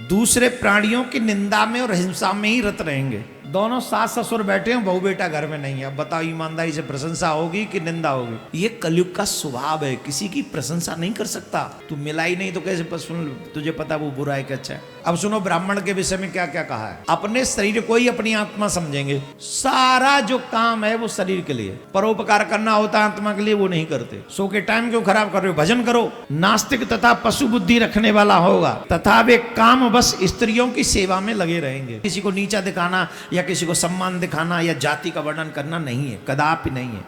दूसरे प्राणियों की निंदा में और हिंसा में ही रत रहेंगे। दोनों सास ससुर बैठे हैं, बहू बेटा घर में नहीं है। अब बताओ ईमानदारी से प्रशंसा होगी कि निंदा होगी? ये कलयुग का स्वभाव है, किसी की प्रशंसा नहीं कर सकता। तू मिला ही नहीं तो कैसे सुन, तुझे पता वो बुरा है कि अच्छा है। अब सुनो ब्राह्मण के विषय में क्या क्या कहा है। अपने शरीर को ही अपनी आत्मा समझेंगे। सारा जो काम है वो शरीर के लिए, परोपकार करना होता है आत्मा के लिए, वो नहीं करते। सो के टाइम क्यों खराब कर रहे हो, भजन करो। नास्तिक तथा पशु बुद्धि रखने वाला होगा तथा वे काम बस स्त्रियों की सेवा में लगे रहेंगे। किसी को नीचा दिखाना या किसी को सम्मान दिखाना या जाति का वर्णन करना नहीं है, कदापि नहीं है।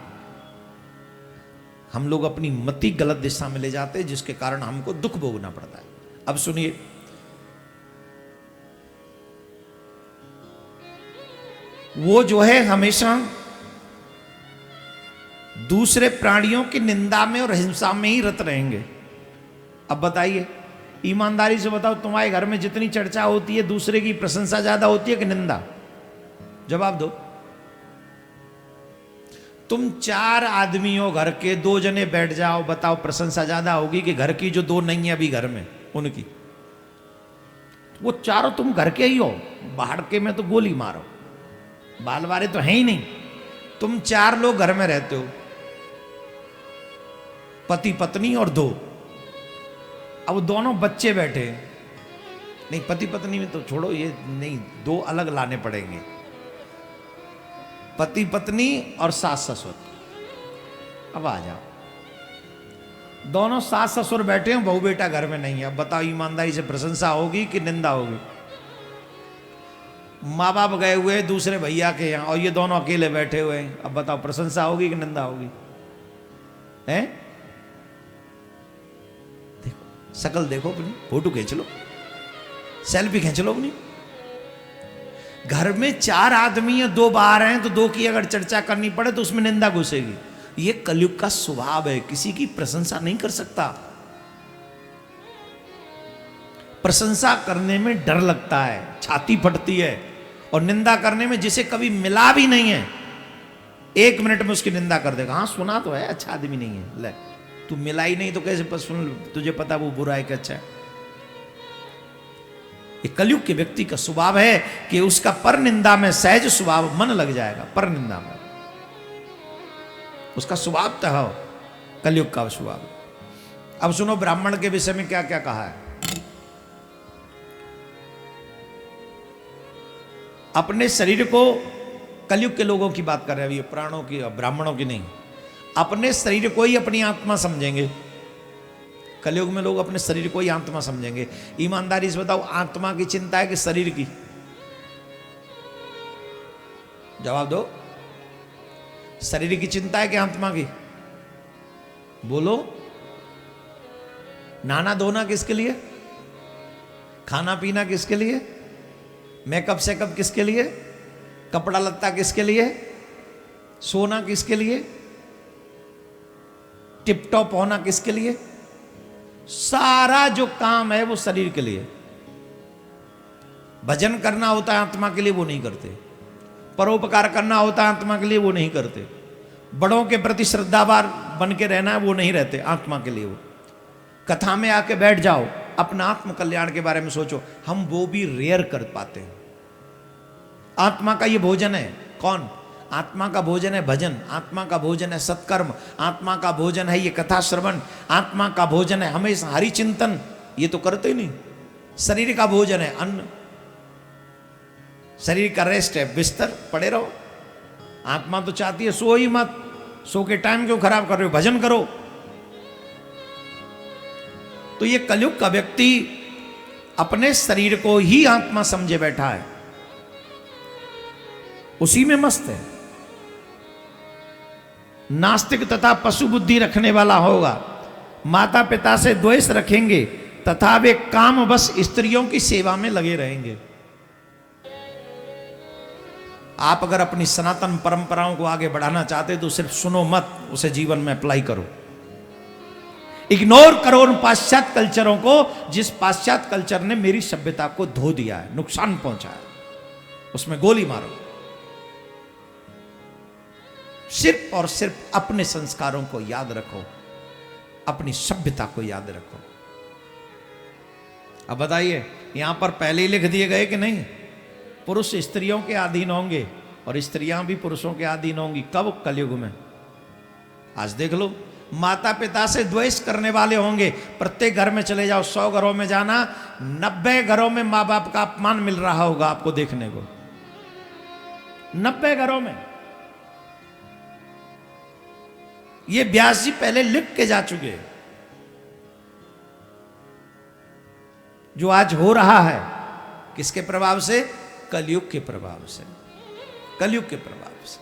हम लोग अपनी मति गलत दिशा में ले जाते हैं, जिसके कारण हमको दुख भोगना पड़ता है। अब सुनिए, वो जो है हमेशा दूसरे प्राणियों की निंदा में और हिंसा में ही रत रहेंगे। अब बताइए, ईमानदारी से बताओ, तुम्हारे घर में जितनी चर्चा होती है दूसरे की प्रशंसा ज्यादा होती है कि निंदा? जवाब दो। तुम 4 आदमी हो घर के, 2 जने बैठ जाओ, बताओ प्रशंसा ज्यादा होगी कि घर की जो 2 नहीं है अभी घर में उनकी? वो चारों तुम घर के ही हो, बाहर के में तो गोली मारो, बाल वाले तो है ही नहीं। तुम 4 लोग घर में रहते हो, पति पत्नी और 2। अब दोनों बच्चे बैठे, नहीं पति पत्नी में तो छोड़ो, ये नहीं, 2 अलग लाने पड़ेंगे, पति पत्नी और सास ससुर। अब आ जाओ, दोनों सास ससुर बैठे हैं, बहू बेटा घर में नहीं है। अब बताओ ईमानदारी से प्रशंसा होगी कि निंदा होगी? माँ बाप गए हुए दूसरे भैया के यहाँ और ये दोनों अकेले बैठे हुए हैं। अब बताओ प्रशंसा होगी कि निंदा होगी? हैं? देखो शकल देखो अपनी, फोटो खींच लो, सेल्फी खींच लो अपनी। घर में 4 आदमी है, 2 बाहर हैं, तो 2 की अगर चर्चा करनी पड़े तो उसमें निंदा घुसेगी। ये कलयुग का स्वभाव है, किसी की प्रशंसा नहीं कर सकता। प्रशंसा करने में डर लगता है, छाती फटती है, और निंदा करने में जिसे कभी मिला भी नहीं है 1 मिनट में उसकी निंदा कर देगा। हाँ सुना तो है, अच्छा आदमी नहीं है, ले तू मिला ही नहीं तो कैसे सुन, तुझे पता वो बुरा है कि अच्छा है। ये कलयुग के व्यक्ति का स्वभाव है कि उसका पर निंदा में सहज स्वभाव मन लग जाएगा। पर निंदा में उसका स्वभाव तो है, कलयुग का स्वभाव। अब सुनो ब्राह्मण के विषय में क्या क्या कहा है। अपने शरीर को, कलयुग के लोगों की बात कर रहे हैं अभी, प्राणों की, ब्राह्मणों की नहीं। अपने शरीर को ही अपनी आत्मा समझेंगे। कलयुग में लोग अपने शरीर को ही आत्मा समझेंगे। ईमानदारी से बताओ, आत्मा की चिंता है कि शरीर की? जवाब दो। शरीर की चिंता है कि आत्मा की? बोलो। नहाना धोना किसके लिए? खाना पीना किसके लिए? मेकअप सेकअप किसके लिए? कपड़ा लत्ता किसके लिए? सोना किसके लिए? टिप टॉप होना किसके लिए? सारा जो काम है वो शरीर के लिए। भजन करना होता है आत्मा के लिए, वो नहीं करते। परोपकार करना होता है आत्मा के लिए, वो नहीं करते। बड़ों के प्रति श्रद्धावान बन के रहना है, वो नहीं रहते आत्मा के लिए। वो कथा में आके बैठ जाओ, अपना आत्म कल्याण के बारे में सोचो, हम वो भी रेयर कर पाते हैं। आत्मा का ये भोजन है कौन? आत्मा का भोजन है भजन, आत्मा का भोजन है सत्कर्म, आत्मा का भोजन है ये कथा श्रवण, आत्मा का भोजन है हमेशा हरि चिंतन। ये तो करते ही नहीं। शरीर का भोजन है अन्न, शरीर का रेस्ट है बिस्तर, पड़े रहो। आत्मा तो चाहती है सो ही मत, सो के टाइम क्यों खराब कर रहे हो, भजन करो। तो ये कलयुग का व्यक्ति अपने शरीर को ही आत्मा समझे बैठा है, उसी में मस्त है। नास्तिक तथा पशु बुद्धि रखने वाला होगा, माता पिता से द्वेष रखेंगे तथा वे काम बस स्त्रियों की सेवा में लगे रहेंगे। आप अगर अपनी सनातन परंपराओं को आगे बढ़ाना चाहते तो सिर्फ सुनो मत, उसे जीवन में अप्लाई करो। इग्नोर करो उन पाश्चात्य कल्चरों को, जिस पाश्चात्य कल्चर ने मेरी सभ्यता को धो दिया है, नुकसान पहुंचाया, उसमें गोली मारो। सिर्फ और सिर्फ अपने संस्कारों को याद रखो, अपनी सभ्यता को याद रखो। अब बताइए, यहां पर पहले ही लिख दिए गए कि नहीं, पुरुष स्त्रियों के अधीन होंगे और स्त्रियां भी पुरुषों के अधीन होंगी। कब? कलयुग में। आज देख लो, माता पिता से द्वेष करने वाले होंगे। प्रत्येक घर में चले जाओ, 100 घरों में जाना, 90 घरों में माँ बाप का अपमान मिल रहा होगा आपको देखने को। 90 घरों में। ये व्यास जी पहले लिख के जा चुके। जो आज हो रहा है, किसके प्रभाव से? कलयुग के प्रभाव से, कलयुग के प्रभाव से।